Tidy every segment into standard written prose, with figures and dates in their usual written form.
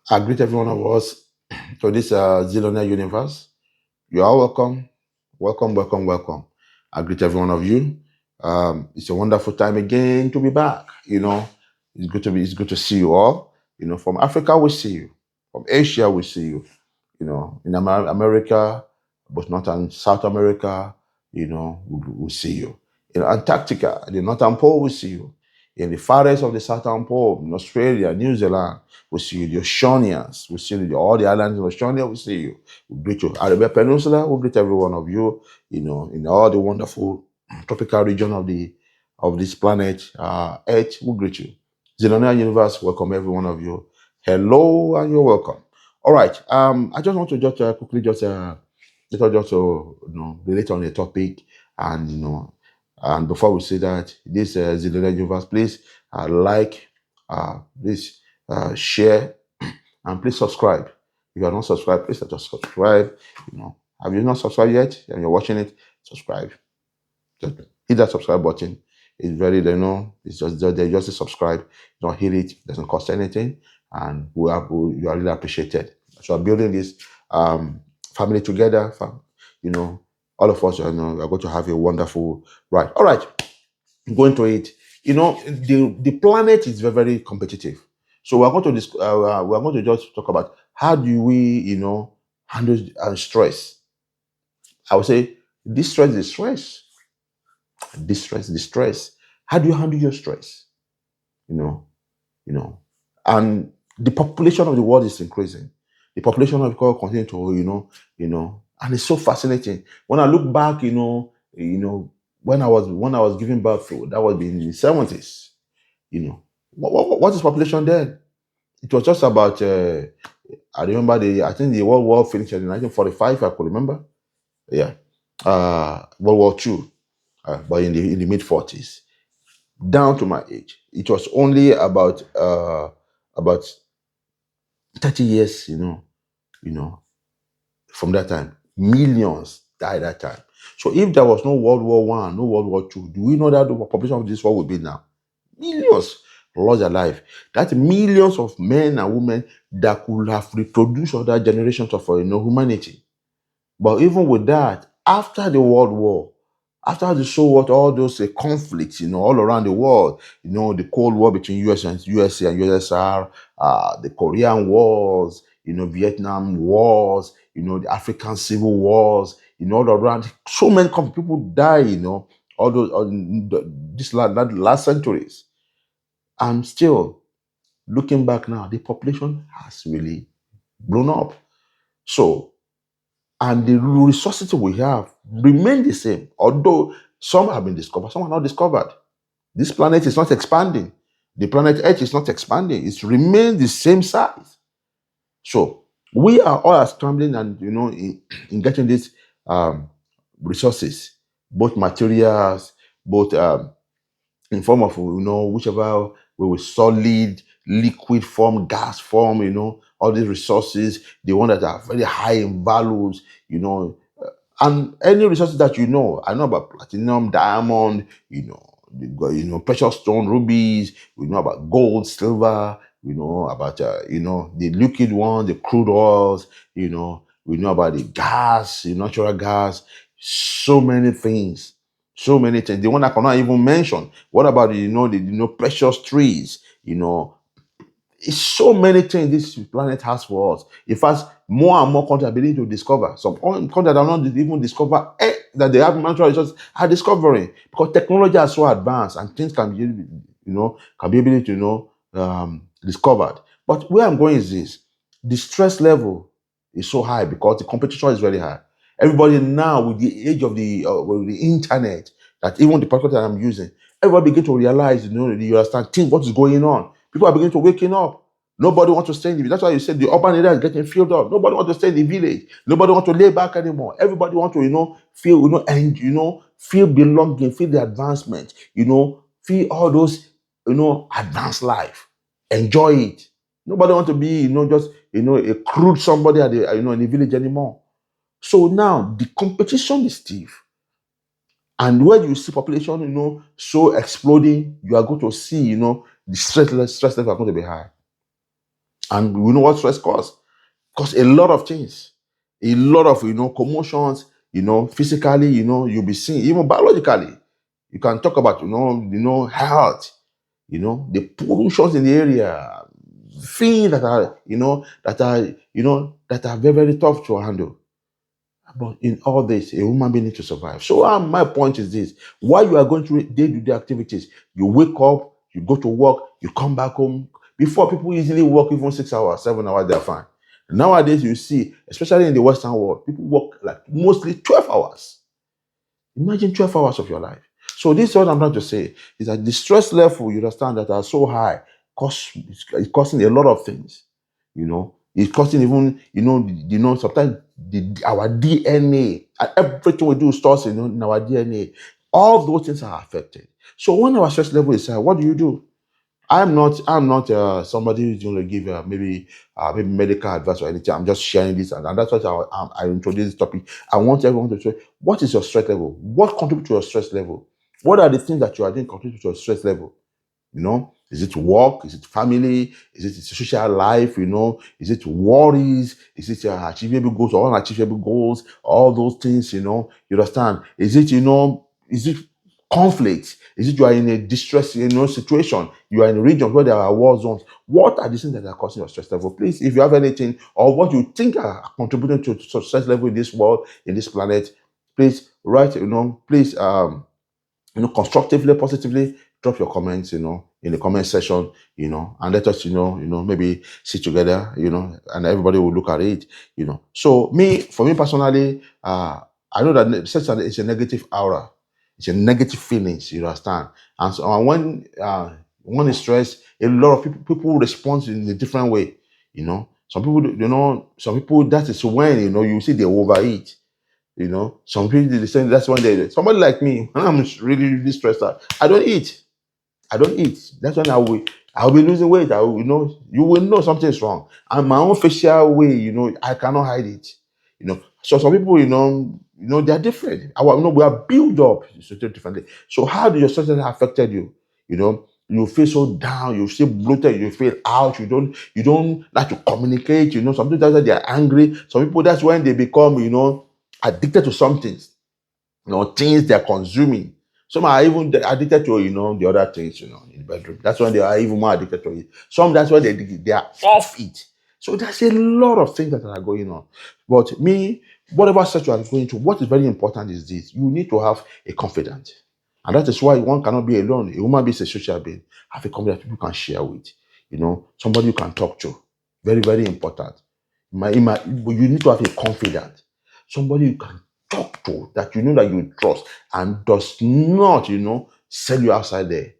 I greet every one of us to this Zillionaire universe. You are welcome. Welcome, welcome, welcome. I greet every one of you. It's a wonderful time again to be back. It's good to see you all. From Africa we see you. From Asia we see you. In America, but not in South America, we see you. In Antarctica, the Northern Pole, we see you. In the farthest of the Southern Pole, in Australia, New Zealand, we see you. The Oceanians, we see you. All the islands in Oceania, we see you. We greet you. Arabia Peninsula, we greet every one of you, in all the wonderful tropical region of this planet, Earth, we greet you. Zillionaire Universe, welcome every one of you. Hello, and you're welcome. All right. I just want to just quickly relate on the topic, and and before we say that, this Zillionaire Universe, please like, please share, and please subscribe. If you are not subscribed, please just subscribe. Have you not subscribed yet and you're watching it? Subscribe. Just hit that subscribe button. It's very, it's just a subscribe. Don't hit it. It doesn't cost anything, and you are really appreciated. So I'm building this family together. All of us, we are going to have a wonderful ride. All right, going to it. The planet is very, very competitive. So we're going to just talk about how do we, handle stress. I would say this stress is stress. The stress. How do you handle your stress? You know, and the population of the world is increasing. The population of the world continue to, and it's so fascinating. When I look back, when I was giving birth to, that was in the 70s. What is population then? It was just about. I remember I think the World War finished in 1945. I could remember. Yeah, World War II, but in the mid 40s. Down to my age, it was only about 30 years, from that time. Millions died that time. So if there was no World War One, no World War Two, do we know that the population of this world would be now? Millions lost their life. That's millions of men and women that could have reproduced other generations of humanity. But even with that, after the World War, after the so what, all those conflicts, all around the world, the Cold War between USA and USSR, the Korean Wars, Vietnam Wars, the African Civil Wars, all around, so many people die, all those this last centuries, and still looking back now, the population has really blown up. So, and the resources we have remain the same, although some have been discovered, some are not discovered. This planet is not expanding. The planet Earth is not expanding. It's remained the same size. So we are all scrambling and in getting these resources, both materials, both in form of whichever we will solid, liquid form, gas form, all these resources, the one that are very high in values, and any resources that I know about platinum, diamond, precious stone, rubies, we know about gold, silver, we know about the liquid one, the crude oils, we know about the gas, the natural gas, so many things. So many things. The one I cannot even mention. What about the precious trees? It's so many things this planet has for us. In fact, more and more countries are beginning to discover. Some countries that are not even discover that they have natural resources are discovering, because technology is so advanced and things can be able to discovered. But where I'm going is this: the stress level is so high because the competition is very high. Everybody now, with the age of with the internet, that even the podcast that I'm using, everybody begin to realize, you understand, think what is going on. People are beginning to waking up. Nobody wants to stay in the village. That's why you said the urban area is getting filled up. Nobody wants to stay in the village. Nobody wants to lay back anymore. Everybody wants to, feel, and feel belonging, feel the advancement, feel all those, advanced life. Enjoy it. Nobody wants to be, just, a crude somebody at the, in the village anymore. So now the competition is stiff. And when you see population, so exploding, you are going to see, the stress level are going to be high. And we know what stress causes. Cause a lot of things, a lot of commotions, physically, you'll be seeing, even biologically. You can talk about health, the pollutions in the area, things that are that are very, very tough to handle. But in all this, a human being needs to survive. So my point is this: while you are going through day-to-day activities, you wake up, you go to work, you come back home. Before, people easily work even 6 hours, 7 hours, they're fine. Nowadays, you see, especially in the Western world, people work like mostly 12 hours. Imagine 12 hours of your life. So this is what I'm trying to say, is that the stress level, you understand, that are so high, it's causing a lot of things. It's causing even, sometimes our DNA, and everything we do stores in our DNA. All those things are affected. So when our stress level is high, what do you do? I'm not somebody who's going to give maybe medical advice or anything. I'm just sharing this, and that's why I introduced this topic. I want everyone to say, what is your stress level? What contributes to your stress level? What are the things that you are doing contribute to your stress level? Is it work? Is it family? Is it social life? Is it worries? Is it achievable goals or unachievable goals? All those things, you understand? Is it conflict? Is it you are in a distress, situation? You are in a region where there are war zones. What are the things that are causing your stress level? Please, if you have anything or what you think are contributing to stress level in this world, in this planet, please write, please, constructively, positively, drop your comments, in the comment section, and let us, maybe sit together, and everybody will look at it. So for me personally, I know that such it's a negative aura, it's a negative feelings, you understand? And so when it's stressed, a lot of people respond in a different way, Some people, that is when, you see they overeat. Some people they say that's when somebody like me, when I'm really, really stressed out, I don't eat. I don't eat. That's when I'll be losing weight. I will, you will know something's wrong. And my own facial way, I cannot hide it. So some people, they're different. We are built up so differently. So how do your stress affected you? You feel so down, you feel bloated, you feel out, you don't like to communicate, sometimes that's why they are angry. Some people, that's when they become, addicted to something, things they're consuming. Some are even addicted to, the other things, in the bedroom. That's when they are even more addicted to it. Some, that's why they are off it. So there's a lot of things that are going on. But whatever search you are going to, what is very important is this: you need to have a confidant. And that is why one cannot be alone. A human being is a social being. Have a confidant people can share with. Somebody you can talk to. Very, very important. You need to have a confidant. Somebody you can talk to, that that you trust and does not, sell you outside there.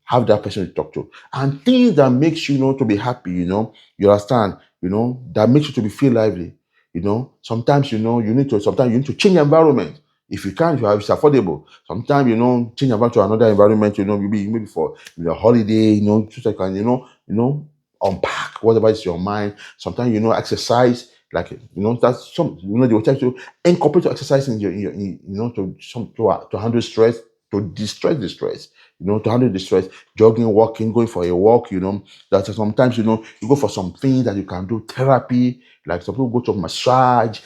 Have that person to talk to. And things that makes you, to be happy, you understand, that makes you to be feel lively. Sometimes, sometimes you need to change environment. If you can, if it's affordable. Sometimes, change environment to another environment, maybe for holiday, so that you can, unpack whatever is your mind. Sometimes, exercise, like, that's some, they will tell you to incorporate your exercise to handle stress, to distress the stress, to handle the stress, jogging, walking, going for a walk, that sometimes, you go for some things that you can do, therapy, like some people go to massage,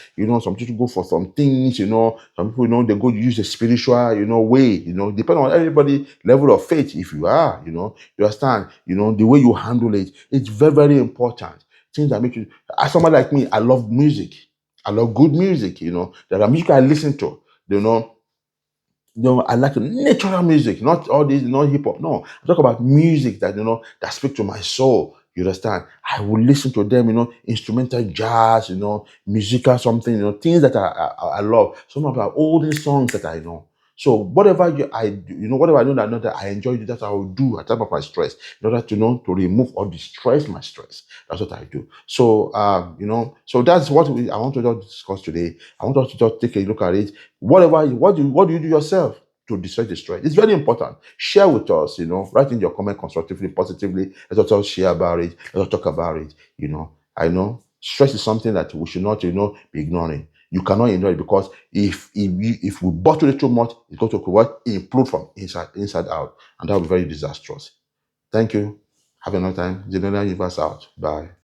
some people go for some things, some people, they go use the spiritual, way, depending on everybody level of faith, if you are, you understand, the way you handle it, it's very, very important. Things that make you, as someone like me, I love music. I love good music, There are music I listen to, I like natural music, not all these, not hip hop. No, I talk about music that that speak to my soul. You understand? I will listen to them, instrumental jazz, musical something, things that I love. Some of our olden songs that I know. So whatever I do, whatever I know that I enjoy, that's what I will do at the time of my stress, in order to to remove or distress my stress. That's what I do. So so that's what I want to just discuss today. I want us to just take a look at it. What do you do yourself to distress the stress? It's very important. Share with us, write in your comment constructively, positively. Let us all share about it. Let us talk about it. I know stress is something that we should not, be ignoring. You cannot ignore it, because if we bottle it too much, it's going to what? Implode from inside out, and that will be very disastrous. Thank you. Have a nice time. General Universe out. Bye.